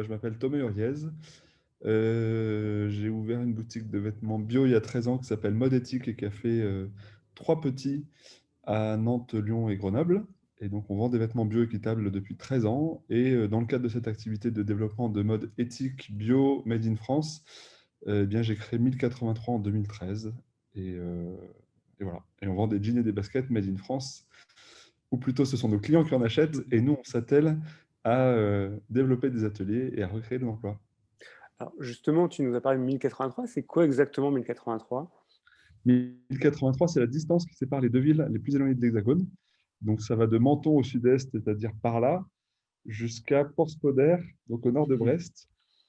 je m'appelle Thomas Uriez. J'ai ouvert une boutique de vêtements bio il y a 13 ans qui s'appelle Mode Éthique et qui a fait trois petits à Nantes, Lyon et Grenoble. Et donc, on vend des vêtements bio équitables depuis 13 ans. Et dans le cadre de cette activité de développement de mode éthique, bio, made in France, eh bien, j'ai créé 1083 en 2013. Et voilà. Et on vend des jeans et des baskets made in France. Ou plutôt, ce sont nos clients qui en achètent. Et nous, on s'attelle à développer des ateliers et à recréer de l'emploi. Alors justement, tu nous as parlé de 1083. C'est quoi exactement 1083? 1083, c'est la distance qui sépare les deux villes les plus éloignées de l'Hexagone. Donc, ça va de Menton au sud-est, c'est-à-dire par là, jusqu'à Port-Spodère, donc au nord de Brest,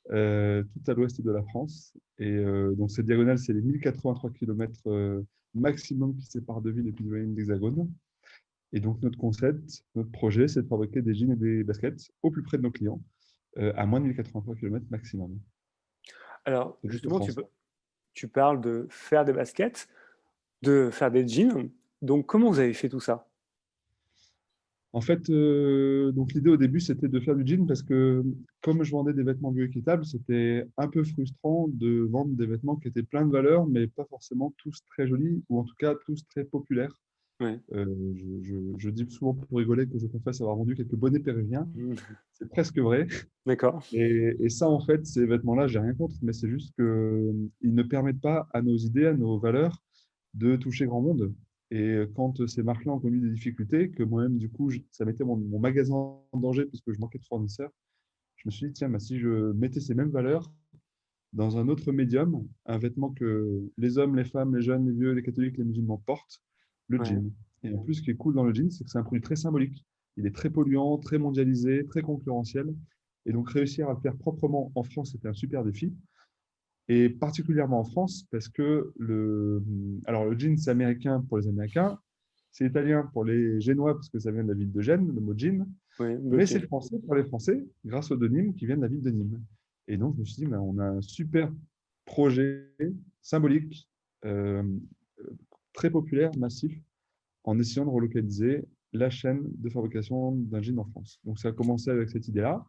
tout à l'ouest de la France. Et donc, cette diagonale, c'est les 1083 km maximum qui séparent deux villes les plus éloignées de l'Hexagone. Et donc, notre concept, notre projet, c'est de fabriquer des jeans et des baskets au plus près de nos clients, à moins de 1083 km maximum. Alors De toute la justement, France. tu parles de faire des baskets, de faire des jeans. Donc comment vous avez fait tout ça? En fait, donc l'idée au début, c'était de faire du jean parce que comme je vendais des vêtements bioéquitables, c'était un peu frustrant de vendre des vêtements qui étaient pleins de valeur, mais pas forcément tous très jolis, ou en tout cas tous très populaires. Ouais. Je dis souvent pour rigoler que je confesse avoir vendu quelques bonnets péruviens. C'est presque vrai. D'accord. Et ça, en fait, ces vêtements-là, j'ai rien contre, mais c'est juste qu'ils ne permettent pas à nos idées, à nos valeurs, de toucher grand monde. Et quand ces marques-là ont connu des difficultés, que moi-même, du coup, ça mettait mon magasin en danger parce que je manquais de fournisseurs, je me suis dit, tiens, bah, si je mettais ces mêmes valeurs dans un autre médium, un vêtement que les hommes, les femmes, les jeunes, les vieux, les catholiques, les musulmans portent, le Ouais. jean. Et en plus, ce qui est cool dans le jean, c'est que c'est un produit très symbolique. Il est très polluant, très mondialisé, très concurrentiel. Et donc, réussir à le faire proprement en France, c'était un super défi. Et particulièrement en France, parce que alors le jean, c'est américain pour les Américains, c'est italien pour les Génois, parce que ça vient de la ville de Gênes, le mot jean, Ouais. mais c'est Ok. français pour les Français, grâce aux de Nîmes, qui viennent de la ville de Nîmes. Et donc, je me suis dit, ben, on a un super projet symbolique, euh, très populaire, massif, en essayant de relocaliser la chaîne de fabrication d'un jean en France. Donc, ça a commencé avec cette idée-là.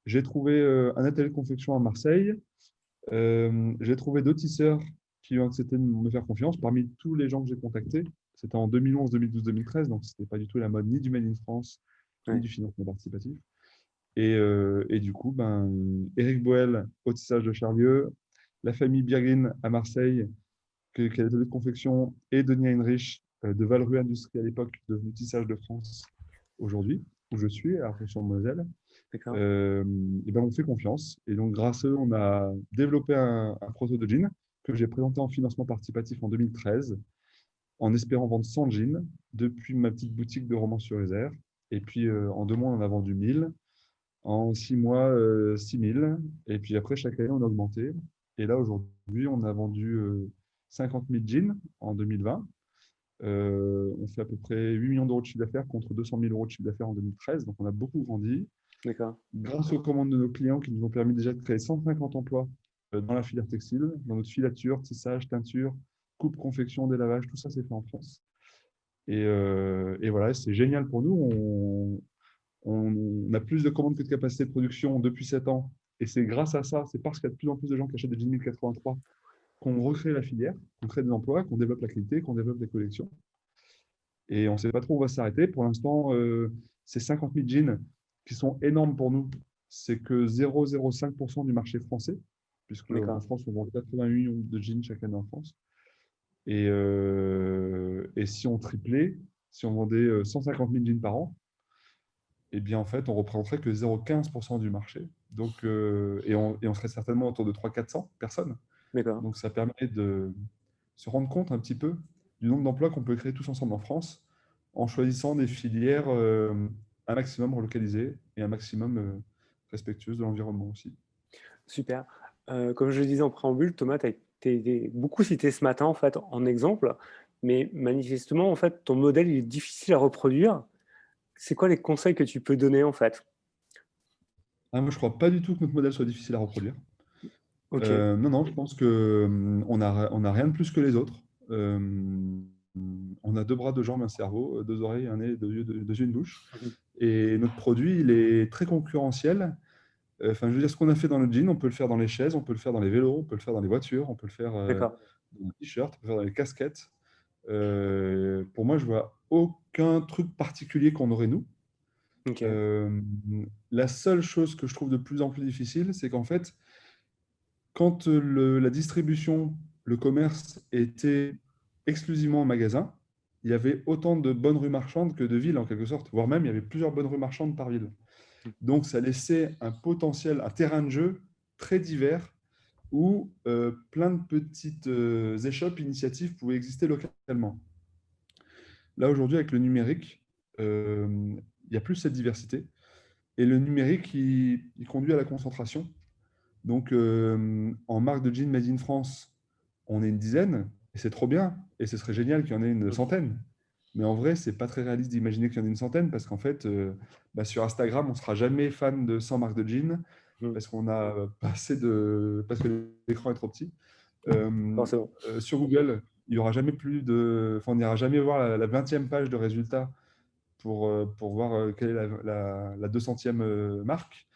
J'ai trouvé un atelier de confection à Marseille. J'ai trouvé deux tisseurs qui ont accepté de me faire confiance. Parmi tous les gens que j'ai contactés, c'était en 2011, 2012, 2013, donc ce n'était pas du tout la mode ni du Made in France, ni Ouais. du financement participatif. Et du coup, ben, Éric Boel au tissage de Charlieu, la famille Birgin à Marseille, qui a l'atelier de confection, et Denis Heinrich de Valru Industrie à l'époque, devenu Tissage de France aujourd'hui, où je suis, à Arc-en-Moselle. D'accord. Et ben on fait confiance. Et donc, grâce à eux, on a développé un proto de jean que j'ai présenté en financement participatif en 2013, en espérant vendre 100 jeans depuis ma petite boutique de Romans-sur-Isère. Et puis, en 2 mois, on en a vendu 1000. En 6 mois, 6000. Et puis après, chaque année, on a augmenté. Et là, aujourd'hui, on a vendu 50 000 jeans en 2020. On fait à peu près 8 millions d'euros de chiffre d'affaires contre 200 000 euros de chiffre d'affaires en 2013. Donc, on a beaucoup grandi D'accord. grâce aux commandes de nos clients qui nous ont permis déjà de créer 150 emplois dans la filière textile, dans notre filature, tissage, teinture, coupe, confection, délavage, tout ça c'est fait en France. Et voilà, c'est génial pour nous. On a plus de commandes que de capacité de production depuis 7 ans. Et c'est grâce à ça, c'est parce qu'il y a de plus en plus de gens qui achètent des jeans 1083 qu'on recrée la filière, qu'on crée des emplois, qu'on développe la qualité, qu'on développe des collections. Et on ne sait pas trop où on va s'arrêter. Pour l'instant, ces 50 000 jeans qui sont énormes pour nous, c'est que 0,05% du marché français, puisque en D'accord. France, on vend 88 millions de jeans chaque année en France. Et si on triplait, si on vendait 150 000 jeans par an, eh bien, en fait, on représenterait que 0,15% du marché. Donc, et on serait certainement autour de 300-400 personnes. D'accord. Donc, ça permet de se rendre compte un petit peu du nombre d'emplois qu'on peut créer tous ensemble en France en choisissant des filières un maximum relocalisées et un maximum respectueuses de l'environnement aussi. Super. Comme je le disais en préambule, Thomas, tu as été beaucoup cité ce matin en fait en exemple, mais manifestement en fait ton modèle il est difficile à reproduire. C'est quoi les conseils que tu peux donner en fait? Ah, moi, je ne crois pas du tout que notre modèle soit difficile à reproduire. Ok. Non, non, je pense que on a rien de plus que les autres. Euh, on a deux bras, deux jambes, un cerveau, deux oreilles, un nez, deux yeux, une bouche. Mhm. Et notre produit, il est très concurrentiel Enfin, je veux dire, ce qu'on a fait dans le jean, on peut le faire dans les chaises, on peut le faire dans les vélos, on peut le faire dans les voitures, on peut le faire D'accord. dans les t-shirts, on peut le faire dans les casquettes. Pour moi, je vois aucun truc particulier qu'on aurait nous. Ok. Euh, la seule chose que je trouve de plus en plus difficile, c'est qu'en fait, quand la distribution, le commerce était exclusivement en magasin, il y avait autant de bonnes rues marchandes que de villes en quelque sorte, voire même il y avait plusieurs bonnes rues marchandes par ville. Donc ça laissait un potentiel, un terrain de jeu très divers où plein de petites échoppes initiatives pouvaient exister localement. Là aujourd'hui avec le numérique, il n'y a plus cette diversité et le numérique il conduit à la concentration. Donc, en marque de jeans Made in France, on est une dizaine, et c'est trop bien. Et ce serait génial qu'il y en ait une centaine. Mais en vrai, c'est pas très réaliste d'imaginer qu'il y en ait une centaine, parce qu'en fait, sur Instagram, on ne sera jamais fan de 100 marques de jeans, Mhm. parce qu'on a pas assez de... parce que l'écran est trop petit. Euh, Forcément. sur Google, il y aura jamais plus de... Enfin, on n'ira jamais voir la 20e page de résultats pour voir quelle est la 200e marque.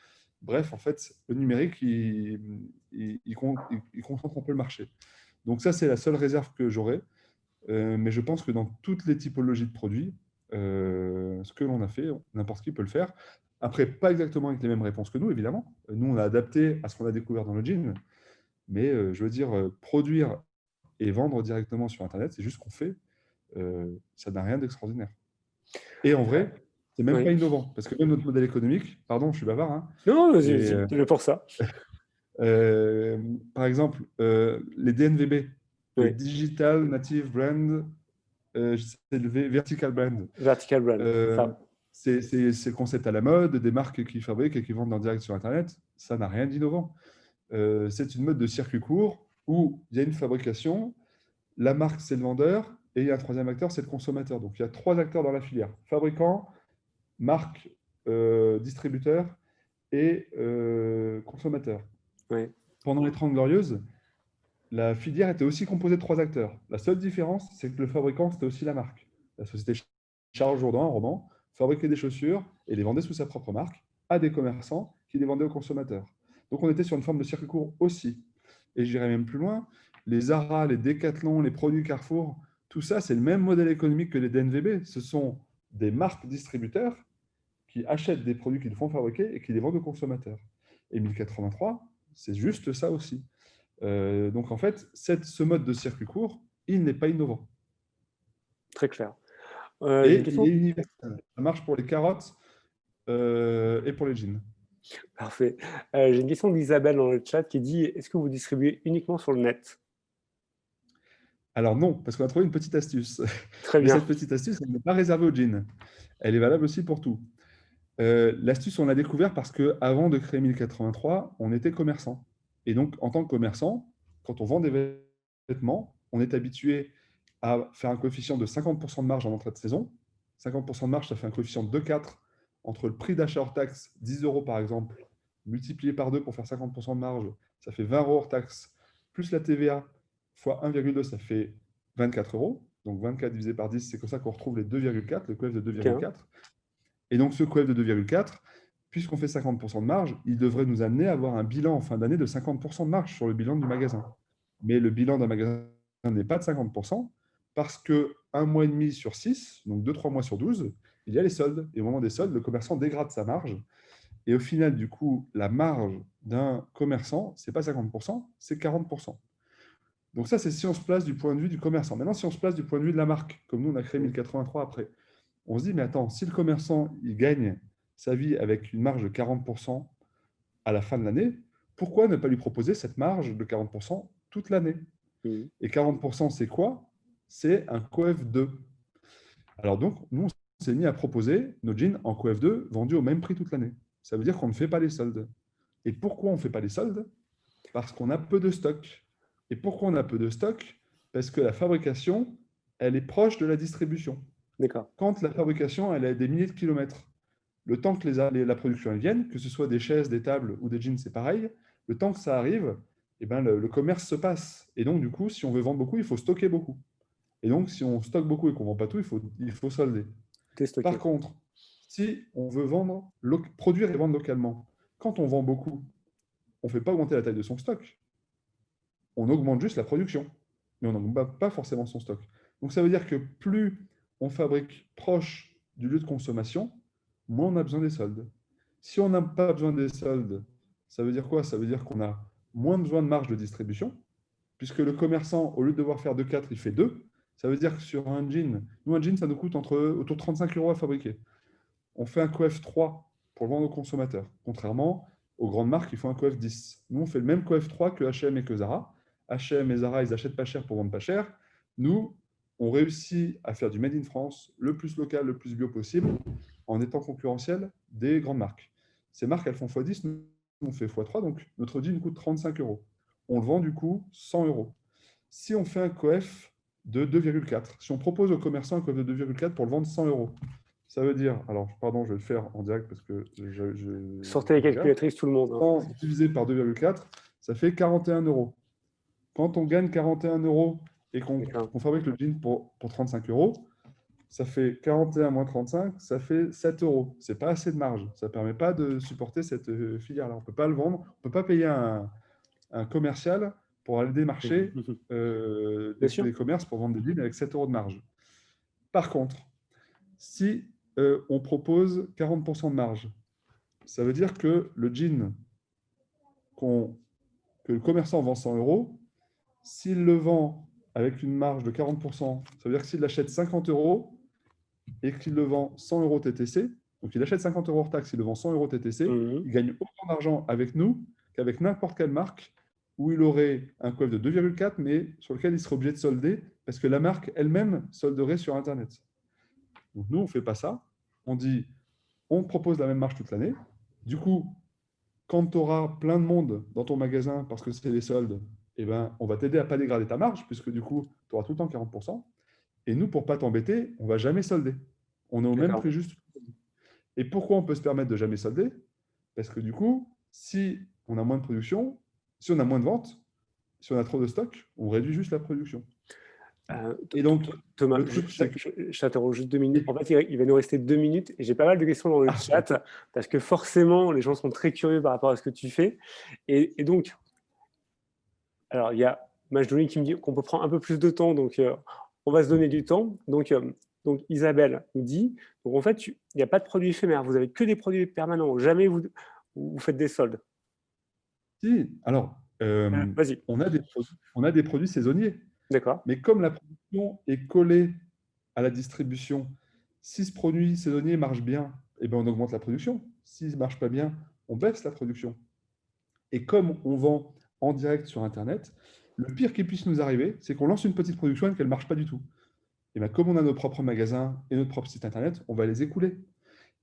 Bref, en fait, le numérique, il concentre un peu le marché. Donc ça, c'est la seule réserve que j'aurais. Mais je pense que dans toutes les typologies de produits, ce que l'on a fait, n'importe qui peut le faire. Après, pas exactement avec les mêmes réponses que nous, évidemment. Nous, on a adapté à ce qu'on a découvert dans le jean. Mais je veux dire, produire et vendre directement sur Internet, c'est juste ce qu'on fait. Ça n'a rien d'extraordinaire. Et en Euh, vrai, c'est même pas oui. innovant. Parce que même notre modèle économique, pardon, je suis bavard, hein, Non, vas-y, mais vas-y. Je là pour ça. par exemple, les DNVB, les Oui. Digital Native Brand, c'est le Vertical Brand. Vertical brand. Euh, Ça. c'est le concept à la mode, des marques qui fabriquent et qui vendent en direct sur Internet. Ça n'a rien d'innovant. C'est une mode de circuit court où il y a une fabrication, la marque, c'est le vendeur, et il y a un troisième acteur, c'est le consommateur. Donc il y a trois acteurs dans la filière. Fabricant, marque, distributeur et consommateur. Oui. Pendant les 30 Glorieuses, la filière était aussi composée de trois acteurs. La seule différence, c'est que le fabricant, c'était aussi la marque. La société Charles Jourdan, un roman, fabriquait des chaussures et les vendait sous sa propre marque à des commerçants qui les vendaient aux consommateurs. Donc on était sur une forme de circuit court aussi. Et j'irais même plus loin, les Zara, les Decathlon, les produits Carrefour, tout ça, c'est le même modèle économique que les DNVB. Ce sont des marques distributeurs qui achètent des produits qu'ils font fabriquer et qui les vendent aux consommateurs. Et 1083, c'est juste ça aussi. Donc en fait, ce mode de circuit court, il n'est pas innovant. Très clair. J'ai une Et il est question. universel. Ça marche pour les carottes et pour les jeans. Parfait. J'ai une question d'Isabelle dans le chat qui dit: est-ce que vous distribuez uniquement sur le net? Alors non, parce qu'on a trouvé une petite astuce. Très Mais bien. cette petite astuce, elle n'est pas réservée aux jeans. Elle est valable aussi pour tout. L'astuce, on l'a découvert parce qu'avant de créer 1083, on était commerçant. Et donc, en tant que commerçant, quand on vend des vêtements, on est habitué à faire un coefficient de 50% de marge en entrée de saison. 50% de marge, ça fait un coefficient de 2,4 entre le prix d'achat hors taxe, 10 euros par exemple, multiplié par 2 pour faire 50% de marge, ça fait 20 euros hors taxe, plus la TVA fois 1,2, ça fait 24 euros. Donc 24 divisé par 10, c'est comme ça qu'on retrouve les 2,4, le coef de Ok. 2,4. Et donc, ce coef de 2,4, puisqu'on fait 50% de marge, il devrait nous amener à avoir un bilan en fin d'année de 50% de marge sur le bilan du magasin. Mais le bilan d'un magasin n'est pas de 50% parce que un mois et demi sur 6, donc 2-3 mois sur 12, il y a les soldes. Et au moment des soldes, le commerçant dégrade sa marge. Et au final, du coup, la marge d'un commerçant, ce n'est pas 50%, c'est 40%. Donc ça, c'est si on se place du point de vue du commerçant. Maintenant, si on se place du point de vue de la marque, comme nous, on a créé 1083 après, on se dit, mais attends, si le commerçant, il gagne sa vie avec une marge de 40% à la fin de l'année, pourquoi ne pas lui proposer cette marge de 40% toute l'année? Mhm. Et 40%, c'est quoi? C'est un coef 2. Alors donc, nous, on s'est mis à proposer nos jeans en coef 2 vendus au même prix toute l'année. Ça veut dire qu'on ne fait pas les soldes. Et pourquoi on ne fait pas les soldes? Parce qu'on a peu de stock. Et pourquoi on a peu de stock? Parce que la fabrication, elle est proche de la distribution. D'accord. Quand la fabrication, elle est à des milliers de kilomètres, le temps que la production elle vienne, que ce soit des chaises, des tables ou des jeans, c'est pareil, le temps que ça arrive, eh ben, le commerce se passe. Et donc, du coup, si on veut vendre beaucoup, il faut stocker beaucoup. Et donc, si on stocke beaucoup et qu'on ne vend pas tout, il faut solder. Par Déstocké. contre, si on veut produire et vendre localement, quand on vend beaucoup, on ne fait pas augmenter la taille de son stock, on augmente juste la production, mais on n'augmente pas forcément son stock. Donc ça veut dire que plus on fabrique proche du lieu de consommation, moins on a besoin des soldes. Si on n'a pas besoin des soldes, ça veut dire quoi? Ça veut dire qu'on a moins besoin de marge de distribution, puisque le commerçant, au lieu de devoir faire 2,4, il fait 2. Ça veut dire que sur un jean, nous, un jean, ça nous coûte autour de 35 € à fabriquer. On fait un coef 3 pour le vendre aux consommateurs, contrairement aux grandes marques qui font un coef 10. Nous, on fait le même coef 3 que H&M et que Zara. H&M et Zara, ils achètent pas cher pour vendre pas cher. Nous, on réussit à faire du made in France le plus local, le plus bio possible, en étant concurrentiel des grandes marques. Ces marques, elles font x10, nous, on fait x3, donc notre jean coûte 35 €. On le vend du coup 100 €. Si on fait un coef de 2,4, si on propose aux commerçants un coef de 2,4 pour le vendre 100 €, ça veut dire, alors pardon, je vais le faire en direct parce que Sortez les calculatrices, tout le monde. 100 divisé par 2,4, ça fait 41 €. Quand on gagne 41 € et qu'on fabrique le jean pour 35 €, ça fait 41 moins 35, ça fait 7 €. Ce n'est pas assez de marge. Ça ne permet pas de supporter cette filière-là. On ne peut pas le vendre. On ne peut pas payer un commercial pour aller démarcher des commerces pour vendre des jeans avec 7 € de marge. Par contre, si on propose 40% de marge, ça veut dire que le jean que le commerçant vend 100 €, s'il le vend avec une marge de 40%, ça veut dire que s'il l'achète 50 € et qu'il le vend 100 € TTC, donc il achète 50 € hors taxe, il le vend 100 € TTC, il gagne autant d'argent avec nous qu'avec n'importe quelle marque où il aurait un coef de 2,4, mais sur lequel il serait obligé de solder parce que la marque elle-même solderait sur Internet. Donc nous, on ne fait pas ça. On dit, on propose la même marge toute l'année. Du coup, quand tu auras plein de monde dans ton magasin parce que c'est les soldes, eh ben, on va t'aider à ne pas dégrader ta marge, puisque du coup, tu auras tout le temps 40%. Et nous, pour ne pas t'embêter, on ne va jamais solder. On est au même prix juste. Et pourquoi on peut se permettre de jamais solder? Parce que du coup, si on a moins de production, si on a moins de ventes, si on a trop de stock, on réduit juste la production. Et donc, Thomas, je t'interroge juste 2 minutes. En fait, il va nous rester 2 minutes et j'ai pas mal de questions dans le chat parce que forcément, les gens sont très curieux par rapport à ce que tu fais. Et donc, alors, il y a Majdouline qui me dit qu'on peut prendre un peu plus de temps, donc on va se donner du temps. Donc Isabelle nous dit, donc en fait, il n'y a pas de produits éphémères, vous avez que des produits permanents, jamais vous faites des soldes. Si, alors, on a des produits saisonniers. D'accord. Mais comme la production est collée à la distribution, si ce produit saisonnier marche bien, eh ben on augmente la production. S'il ne marche pas bien, on baisse la production. Et comme on vend en direct sur Internet, le pire qui puisse nous arriver, c'est qu'on lance une petite production et qu'elle ne marche pas du tout. Et bien, comme on a nos propres magasins et notre propre site Internet, on va les écouler.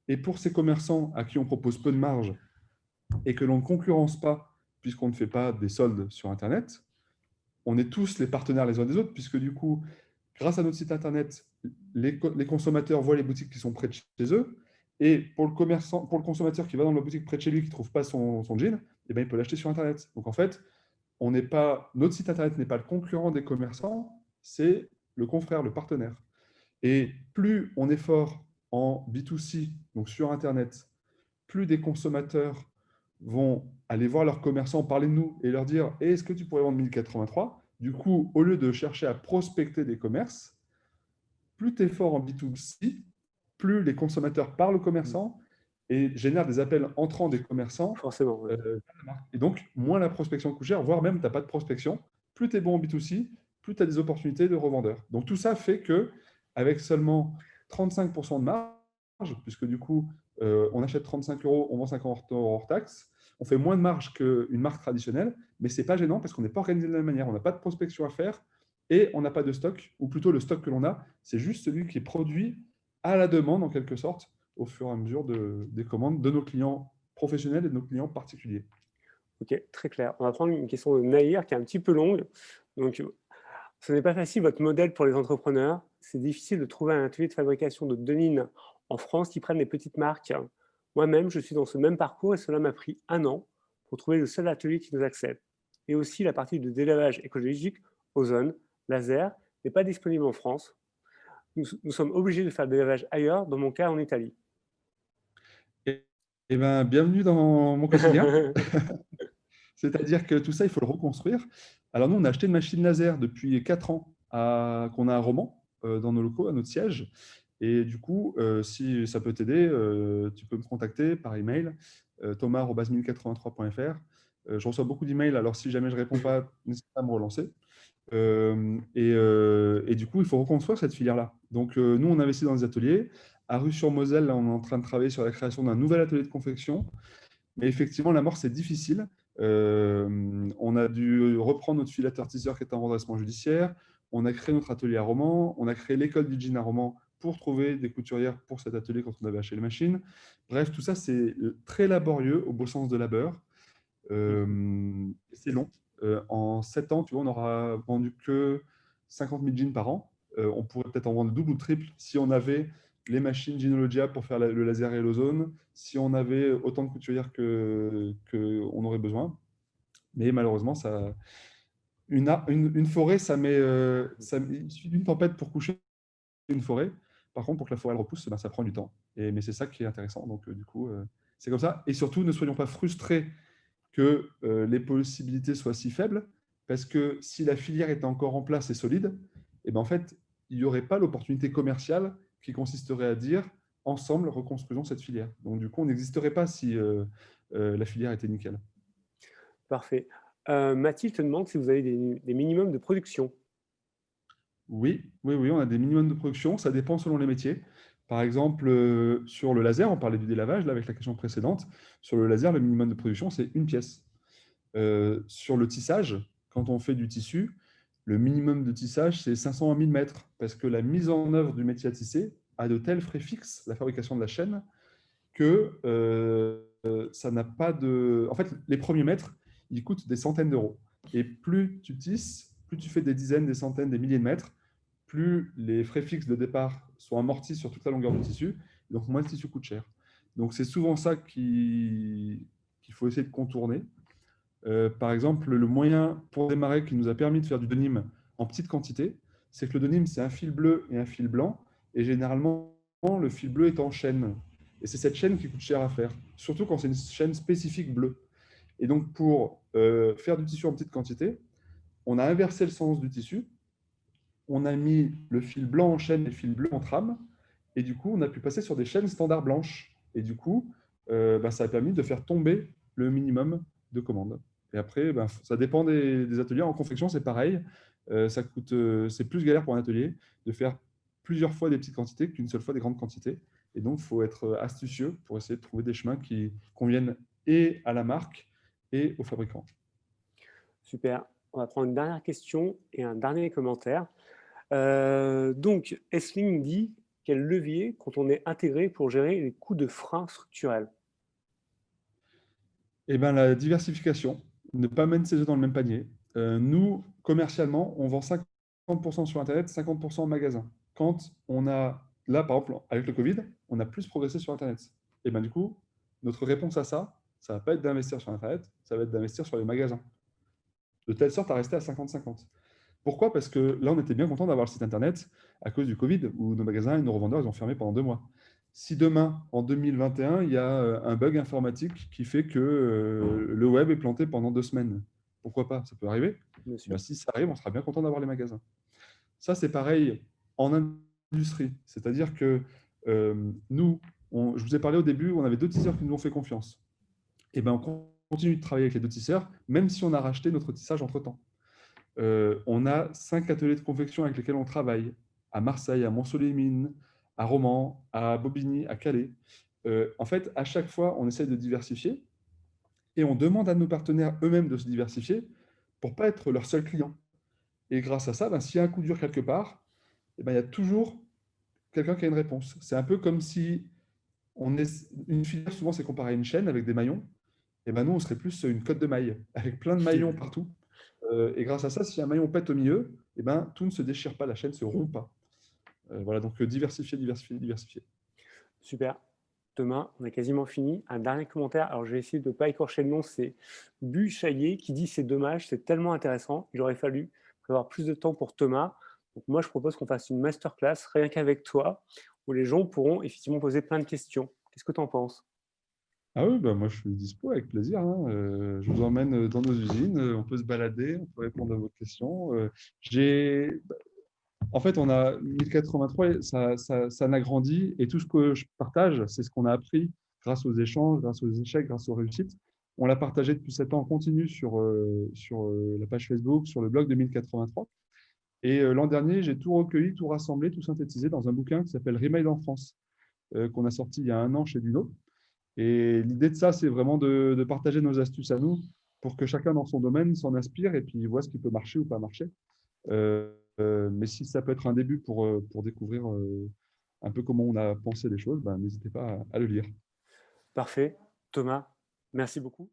Et pour ces commerçants à qui on propose peu de marge et que l'on ne concurrence pas, puisqu'on ne fait pas des soldes sur Internet, on est tous les partenaires les uns des autres, puisque du coup, grâce à notre site Internet, les consommateurs voient les boutiques qui sont près de chez eux. Et pour le consommateur qui va dans la boutique près de chez lui, qui ne trouve pas son jean, eh bien, il peut l'acheter sur Internet. Donc en fait, notre site Internet n'est pas le concurrent des commerçants, c'est le confrère, le partenaire. Et plus on est fort en B2C, donc sur Internet, plus des consommateurs vont aller voir leurs commerçants, parler de nous et leur dire « Est-ce que tu pourrais vendre 1083 ?» Du coup, au lieu de chercher à prospecter des commerces, plus tu es fort en B2C, plus les consommateurs parlent aux commerçants et génèrent des appels entrants des commerçants. Forcément. Oui. Et donc, moins la prospection coûte cher, voire même tu n'as pas de prospection. Plus tu es bon en B2C, plus tu as des opportunités de revendeurs. Donc, tout ça fait qu'avec seulement 35% de marge, puisque du coup, on achète 35 €, on vend 50 € hors taxe, on fait moins de marge qu'une marque traditionnelle, mais ce n'est pas gênant parce qu'on n'est pas organisé de la même manière. On n'a pas de prospection à faire et on n'a pas de stock, ou plutôt le stock que l'on a, c'est juste celui qui est produit à la demande, en quelque sorte, au fur et à mesure des commandes de nos clients professionnels et de nos clients particuliers. Ok, très clair. On va prendre une question de Naïr qui est un petit peu longue. Donc, ce n'est pas facile votre modèle pour les entrepreneurs. C'est difficile de trouver un atelier de fabrication de denim en France qui prenne les petites marques. Moi-même, je suis dans ce même parcours et cela m'a pris 1 an pour trouver le seul atelier qui nous accepte. Et aussi, la partie de délavage écologique, ozone, laser, n'est pas disponible en France. Nous sommes obligés de faire le délavage ailleurs, dans mon cas en Italie. Eh ben, bienvenue dans mon quotidien. C'est-à-dire que tout ça, il faut le reconstruire. Alors nous, on a acheté une machine laser depuis 4 ans qu'on a un roman dans nos locaux, à notre siège. Et du coup, si ça peut t'aider, tu peux me contacter par email, thomas@1083.fr. Je reçois beaucoup d'emails, alors si jamais je ne réponds pas, n'hésite pas à me relancer. Et du coup, il faut reconstruire cette filière-là. Donc, nous, on investit dans des ateliers. À Rue-sur-Moselle, là, on est en train de travailler sur la création d'un nouvel atelier de confection. Mais effectivement, la mort, c'est difficile. On a dû reprendre notre filateur tisseur qui était en redressement judiciaire. On a créé notre atelier à Romans. On a créé l'école du jean à Romans pour trouver des couturières pour cet atelier quand on avait acheté les machines. Bref, tout ça, c'est très laborieux au beau sens de labeur. C'est long. En 7 ans, tu vois, on n'aura vendu que 50 000 jeans par an. On pourrait peut-être en vendre double ou triple si on avait les machines Gynologia pour faire le laser et l'ozone, si on avait autant de couturières qu'on aurait besoin. Mais malheureusement, une forêt, il suffit d'une tempête pour coucher une forêt. Par contre, pour que la forêt elle repousse, ben, ça prend du temps. Mais c'est ça qui est intéressant. Donc, du coup, c'est comme ça. Et surtout, ne soyons pas frustrés que les possibilités soient si faibles, parce que si la filière était encore en place et solide, et ben en fait, il n'y aurait pas l'opportunité commerciale qui consisterait à dire ensemble, reconstruisons cette filière. Donc du coup, on n'existerait pas si la filière était nickel. Parfait. Mathilde te demande si vous avez des minimums de production. Oui, oui, oui, on a des minimums de production, ça dépend selon les métiers. Par exemple, sur le laser, on parlait du délavage là, avec la question précédente. Sur le laser, le minimum de production, c'est une pièce. Sur le tissage, quand on fait du tissu, le minimum de tissage, c'est 500 à 1000 mètres, parce que la mise en œuvre du métier à tisser a de tels frais fixes, la fabrication de la chaîne, que ça n'a pas de... En fait, les premiers mètres, ils coûtent des centaines d'euros. Et plus tu tisses, plus tu fais des dizaines, des centaines, des milliers de mètres, plus les frais fixes de départ sont amortis sur toute la longueur du tissu, donc moins le tissu coûte cher. Donc c'est souvent ça qu'il faut essayer de contourner. Par exemple, le moyen pour démarrer qui nous a permis de faire du denim en petite quantité, c'est que le denim, c'est un fil bleu et un fil blanc. Et généralement, le fil bleu est en chaîne. Et c'est cette chaîne qui coûte cher à faire, surtout quand c'est une chaîne spécifique bleue. Et donc, pour faire du tissu en petite quantité, on a inversé le sens du tissu. On a mis le fil blanc en chaîne et le fil bleu en trame. Et du coup, on a pu passer sur des chaînes standards blanches. Et du coup, ça a permis de faire tomber le minimum de commandes. Et après, ça dépend des ateliers. En confection, c'est pareil. C'est plus galère pour un atelier de faire plusieurs fois des petites quantités qu'une seule fois des grandes quantités. Et donc, il faut être astucieux pour essayer de trouver des chemins qui conviennent et à la marque et aux fabricants. Super. On va prendre une dernière question et un dernier commentaire. Donc, Essling dit quel levier quand on est intégré pour gérer les coûts de frein structurels. Eh ben, la diversification, ne pas mettre ses œufs dans le même panier. Nous, commercialement, on vend 50% sur Internet, 50% en magasin. Quand on a, là, par exemple, avec le Covid, on a plus progressé sur Internet. Et ben, du coup, notre réponse à ça, ça ne va pas être d'investir sur Internet, ça va être d'investir sur les magasins. De telle sorte à rester à 50-50. Pourquoi? Parce que là, on était bien content d'avoir le site Internet à cause du Covid, où nos magasins et nos revendeurs, ils ont fermé pendant 2 mois. Si demain, en 2021, il y a un bug informatique qui fait que le web est planté pendant 2 semaines, pourquoi pas? Ça peut arriver. Bien sûr. Si ça arrive, on sera bien content d'avoir les magasins. Ça, c'est pareil en industrie. C'est-à-dire que nous, je vous ai parlé au début, on avait 2 tisseurs qui nous ont fait confiance. Et ben, on continue de travailler avec les 2 tisseurs, même si on a racheté notre tissage entre-temps. On a 5 ateliers de confection avec lesquels on travaille, à Marseille, à Mont-Soleil-Mines, à Romans, à Bobigny, à Calais. En fait, à chaque fois, on essaie de diversifier et on demande à nos partenaires eux-mêmes de se diversifier pour ne pas être leur seul client. Et grâce à ça, s'il y a un coup dur quelque part, il y a toujours quelqu'un qui a une réponse. C'est un peu comme si une filière, souvent c'est comparé à une chaîne avec des maillons. Et nous, on serait plus une cotte de mailles avec plein de maillons partout. Et grâce à ça, si un maillon pète au milieu, tout ne se déchire pas, la chaîne ne se rompt pas. Voilà, donc diversifier, diversifier, diversifier. Super. Thomas, on a quasiment fini. Un dernier commentaire. Alors, je vais essayer de ne pas écorcher le nom. C'est Buchaillé qui dit c'est dommage, c'est tellement intéressant. Il aurait fallu avoir plus de temps pour Thomas. Donc, moi, je propose qu'on fasse une masterclass rien qu'avec toi, où les gens pourront effectivement poser plein de questions. Qu'est-ce que tu en penses? Ah oui, bah, moi je suis dispo avec plaisir, hein. Je vous emmène dans nos usines, on peut se balader, on peut répondre à vos questions. En fait, on a 1083, ça n'a grandi et tout ce que je partage, c'est ce qu'on a appris grâce aux échanges, grâce aux échecs, grâce aux réussites. On l'a partagé depuis 7 ans en continu sur la page Facebook, sur le blog de 1083. Et l'an dernier, j'ai tout recueilli, tout rassemblé, tout synthétisé dans un bouquin qui s'appelle Remade en France, qu'on a sorti il y a un an chez Duno. Et l'idée de ça, c'est vraiment de partager nos astuces à nous pour que chacun dans son domaine s'en inspire et puis voit ce qui peut marcher ou pas marcher. Mais si ça peut être un début pour découvrir un peu comment on a pensé les choses, ben, n'hésitez pas à le lire. Parfait. Thomas, merci beaucoup.